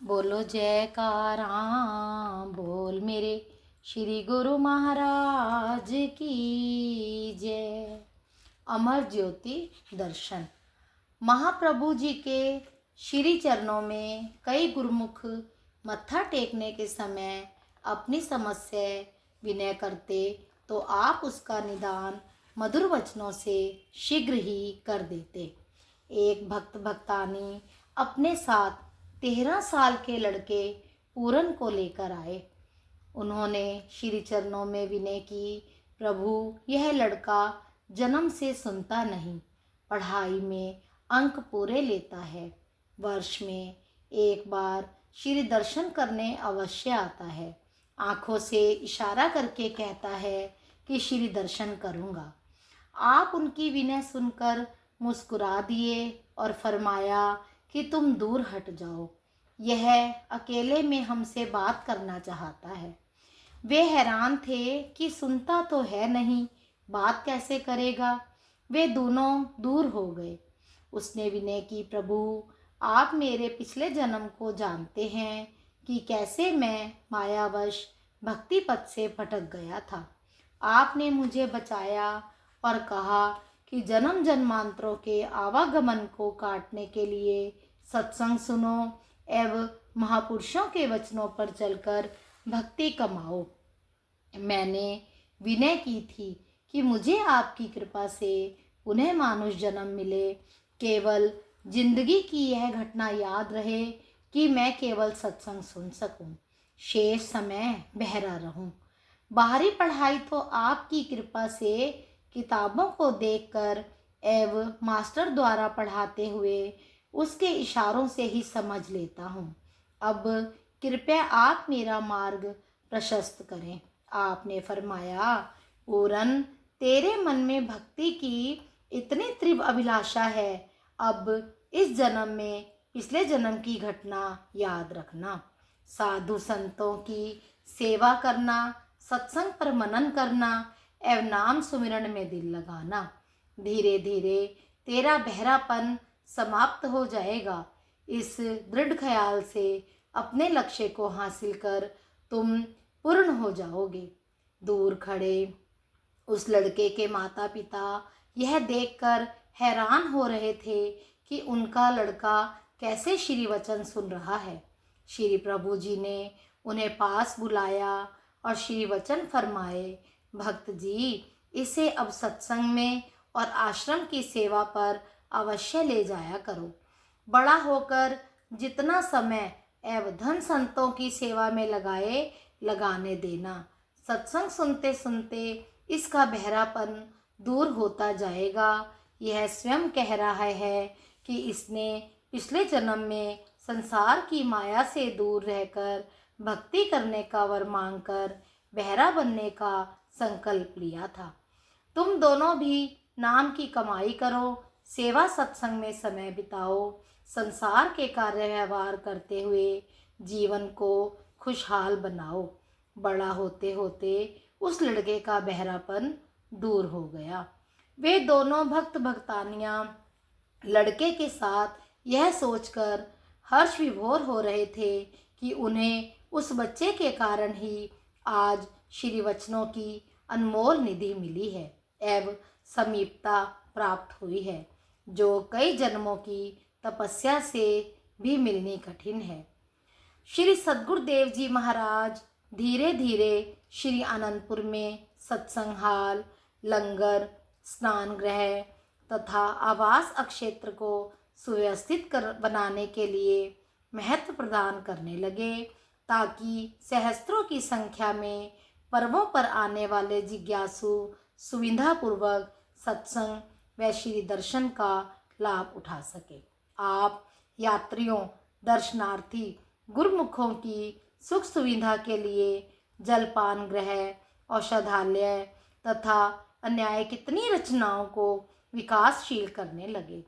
बोलो जयकारा बोल मेरे श्री गुरु महाराज की जय। अमर ज्योति दर्शन। महाप्रभु जी के श्री चरणों में कई गुरुमुख मत्था टेकने के समय अपनी समस्या विनय करते तो आप उसका निदान मधुर वचनों से शीघ्र ही कर देते। एक भक्त भक्तानी अपने साथ 13 साल के लड़के पूरन को लेकर आए। उन्होंने श्री चरणों में विनय की, प्रभु यह लड़का जन्म से सुनता नहीं, पढ़ाई में अंक पूरे लेता है, वर्ष में एक बार श्री दर्शन करने अवश्य आता है, आंखों से इशारा करके कहता है कि श्री दर्शन करूँगा। आप उनकी विनय सुनकर मुस्कुरा दिए और फरमाया कि तुम दूर हट जाओ, यह अकेले में हमसे बात करना चाहता है। वे हैरान थे कि सुनता तो है नहीं, बात कैसे करेगा। वे दोनों दूर हो गए। उसने विनय की, प्रभु आप मेरे पिछले जन्म को जानते हैं कि कैसे मैं मायावश भक्ति पथ से भटक गया था। आपने मुझे बचाया और कहा कि जन्म जन्मांतरों के आवागमन को काटने के लिए सत्संग सुनो एवं महापुरुषों के वचनों पर चलकर भक्ति कमाओ। मैंने विनय की थी कि मुझे आपकी कृपा से पुनः मानुष जन्म मिले, केवल जिंदगी की यह घटना याद रहे कि मैं केवल सत्संग सुन सकूं, शेष समय बहरा रहूं। बाहरी पढ़ाई तो आपकी कृपा से किताबों को देखकर एवं मास्टर द्वारा पढ़ाते हुए उसके इशारों से ही समझ लेता हूँ। अब कृपया आप मेरा मार्ग प्रशस्त करें। आपने फरमाया, पूरन तेरे मन में भक्ति की इतनी तीव्र अभिलाषा है, अब इस जन्म में पिछले जन्म की घटना याद रखना, साधु संतों की सेवा करना, सत्संग पर मनन करना एवं नाम सुमिरन में दिल लगाना। धीरे धीरे तेरा बहरापन समाप्त हो जाएगा। इस दृढ़ ख्याल से अपने लक्ष्य को हासिल कर तुम पूर्ण हो जाओगे। दूर खड़े उस लड़के के माता पिता यह देखकर हैरान हो रहे थे कि उनका लड़का कैसे श्री वचन सुन रहा है। श्री प्रभु जी ने उन्हें पास बुलाया और श्री वचन फरमाए, भक्त जी इसे अब सत्संग में और आश्रम की सेवा पर अवश्य ले जाया करो। बड़ा होकर जितना समय एवं धन संतों की सेवा में लगाने देना। सत्संग सुनते सुनते इसका बहरापन दूर होता जाएगा। यह स्वयं कह रहा है कि इसने पिछले जन्म में संसार की माया से दूर रहकर भक्ति करने का वर मांगकर बहरा बनने का संकल्प लिया था। तुम दोनों भी नाम की कमाई करो, सेवा सत्संग में समय बिताओ, संसार के कार्य व्यवहार करते हुए जीवन को खुशहाल बनाओ। बड़ा होते होते उस लड़के का बहरापन दूर हो गया। वे दोनों भक्त भक्तानियां लड़के के साथ यह सोचकर हर्ष विभोर हो रहे थे कि उन्हें उस बच्चे के कारण ही आज श्री वचनों की अनमोल निधि मिली है एवं समीपता प्राप्त हुई है, जो कई जन्मों की तपस्या से भी मिलनी कठिन है। श्री सद्गुरुदेव जी महाराज धीरे धीरे श्री आनंदपुर में सत्संग हाल, लंगर, स्नान गृह तथा आवास क्षेत्र को सुव्यवस्थित बनाने के लिए महत्व प्रदान करने लगे, ताकि सहस्त्रों की संख्या में पर्वों पर आने वाले जिज्ञासु सुविधापूर्वक सत्संग व श्री दर्शन का लाभ उठा सके। आप यात्रियों, दर्शनार्थी, गुरुमुखों की सुख सुविधा के लिए जलपान गृह, औषधालय तथा अन्य कितनी रचनाओं को विकासशील करने लगे।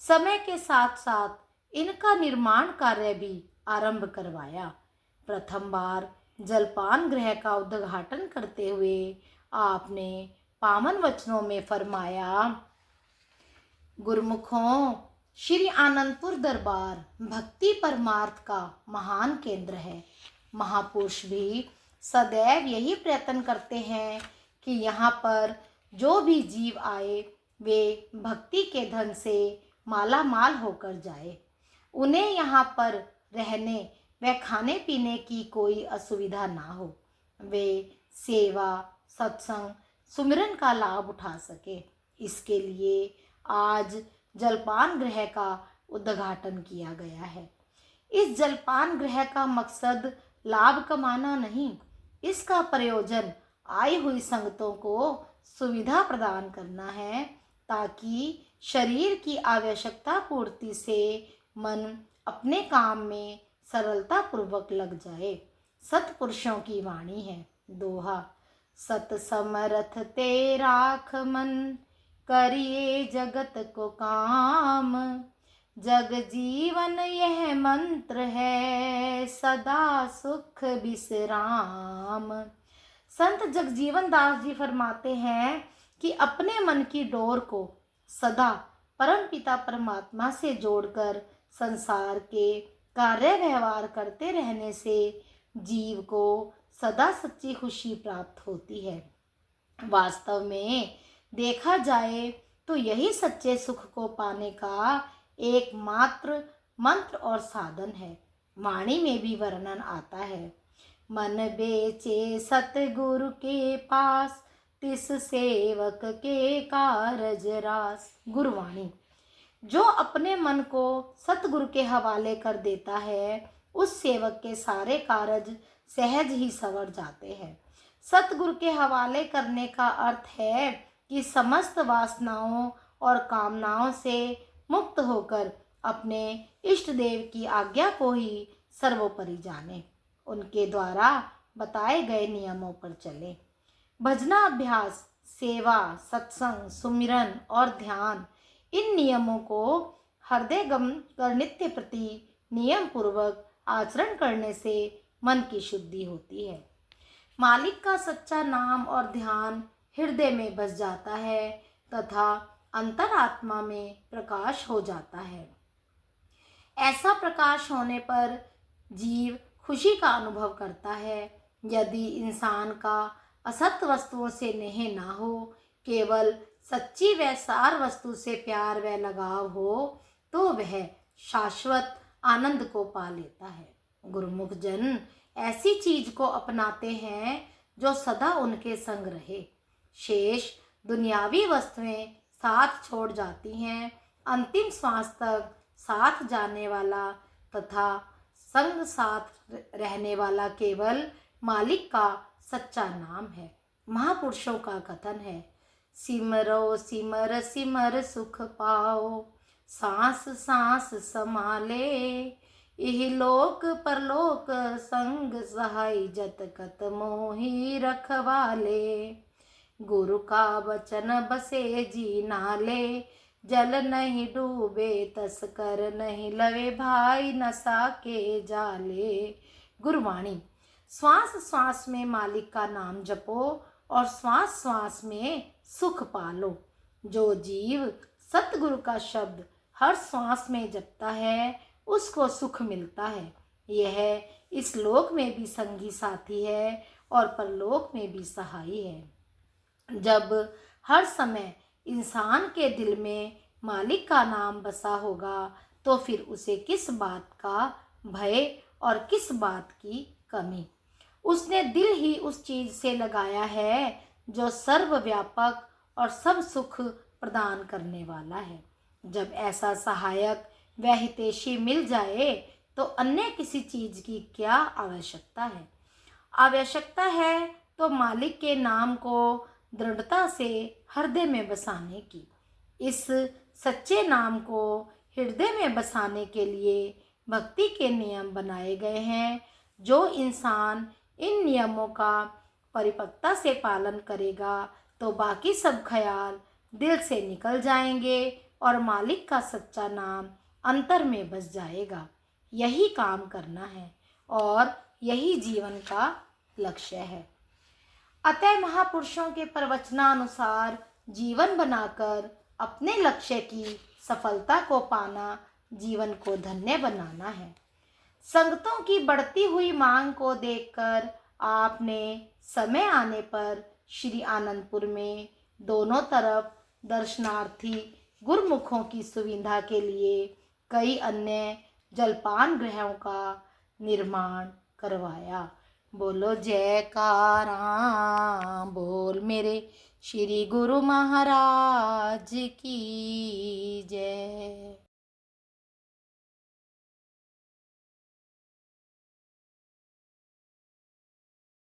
समय के साथ साथ इनका निर्माण कार्य भी आरंभ करवाया। प्रथम बार जलपान गृह का उद्घाटन करते हुए आपने पावन वचनों में फरमाया, गुरुमुखों श्री आनंदपुर दरबार भक्ति परमार्थ का महान केंद्र है। महापुरुष भी सदैव यही प्रयत्न करते हैं कि यहाँ पर जो भी जीव आए वे भक्ति के धन से माला माल होकर जाए। उन्हें यहाँ पर रहने व खाने पीने की कोई असुविधा ना हो। वे सेवा, सत्संग, सुमिरन का लाभ उठा सके। इसके लिए आज जलपान गृह का उद्घाटन किया गया है। इस जलपान गृह का मकसद लाभ कमाना नहीं, इसका प्रयोजन आई हुई संगतों को सुविधा प्रदान करना है, ताकि शरीर की आवश्यकता पूर्ति से मन अपने काम में सरलता पूर्वक लग जाए। सतपुरुषों की वाणी है। दोहा, सत समरथ ते राख मन, करिए जगत को काम। जग जीवन यह मंत्र है, सदा सुख विश्राम। संत जगजीवन दास जी फरमाते हैं कि अपने मन की डोर को सदा परम पिता परमात्मा से जोड़कर संसार के कार्य व्यवहार करते रहने से जीव को सदा सच्ची खुशी प्राप्त होती है। वास्तव में देखा जाए तो यही सच्चे सुख को पाने का एकमात्र मंत्र और साधन है। वाणी में भी वर्णन आता है, मन बेचे सतगुरु के पास, तिस सेवक के कारज रास। गुरुवाणी, जो अपने मन को सतगुरु के हवाले कर देता है, उस सेवक के सारे कारज सहज ही संवर जाते हैं। सतगुरु के हवाले करने का अर्थ है कि समस्त वासनाओं और कामनाओं से मुक्त होकर अपने इष्ट देव की आज्ञा को ही सर्वोपरि जाने, उनके द्वारा बताए गए नियमों पर चले। भजना अभ्यास, सेवा, सत्संग, सुमिरन और ध्यान, इन नियमों को हृदयगम कर नित्य प्रति नियम पूर्वक आचरण करने से मन की शुद्धि होती है। मालिक का सच्चा नाम और ध्यान हृदय में बस जाता है तथा अंतरात्मा में प्रकाश हो जाता है। ऐसा प्रकाश होने पर जीव खुशी का अनुभव करता है। यदि इंसान का असत वस्तुओं से नेह ना हो, केवल सच्ची व सार वस्तु से प्यार व लगाव हो, तो वह शाश्वत आनंद को पा लेता है। गुरुमुख जन ऐसी चीज को अपनाते हैं जो सदा उनके संग रहे। शेष दुनियावी वस्तुएं साथ छोड़ जाती हैं। अंतिम श्वास तक साथ जाने वाला तथा संग साथ रहने वाला केवल मालिक का सच्चा नाम है। महापुरुषों का कथन है, सिमरो सिमर सिमर सुख पाओ, सांस सांस समाले, इह लोक परलोक संग सहाय, जत कत मोहि रखवाले। गुरु का वचन बसे जी नाले, जल नहीं डूबे तस्कर, नहीं लवे भाई नशा के जाले। गुरुवाणी, श्वास श्वास में मालिक का नाम जपो और श्वास श्वास में सुख पालो। जो जीव सतगुरु का शब्द हर श्वास में जपता है, उसको सुख मिलता है। यह इस लोक में भी संगी साथी है और परलोक में भी सहाई है। जब हर समय इंसान के दिल में मालिक का नाम बसा होगा, तो फिर उसे किस बात का भय और किस बात की कमी। उसने दिल ही उस चीज से लगाया है जो सर्वव्यापक और सब सुख प्रदान करने वाला है। जब ऐसा सहायक व हितैषी मिल जाए तो अन्य किसी चीज की क्या आवश्यकता है। आवश्यकता है तो मालिक के नाम को दृढ़ता से हृदय में बसाने की। इस सच्चे नाम को हृदय में बसाने के लिए भक्ति के नियम बनाए गए हैं। जो इंसान इन नियमों का परिपक्वता से पालन करेगा तो बाकी सब ख्याल दिल से निकल जाएंगे और मालिक का सच्चा नाम अंतर में बस जाएगा। यही काम करना है और यही जीवन का लक्ष्य है। अतः महापुरुषों के प्रवचनानुसार जीवन बनाकर अपने लक्ष्य की सफलता को पाना जीवन को धन्य बनाना है। संगतों की बढ़ती हुई मांग को देखकर आपने समय आने पर श्री आनंदपुर में दोनों तरफ दर्शनार्थी गुरुमुखों की सुविधा के लिए कई अन्य जलपान गृहों का निर्माण करवाया। बोलो जयकारा बोल मेरे श्री गुरु महाराज की जय।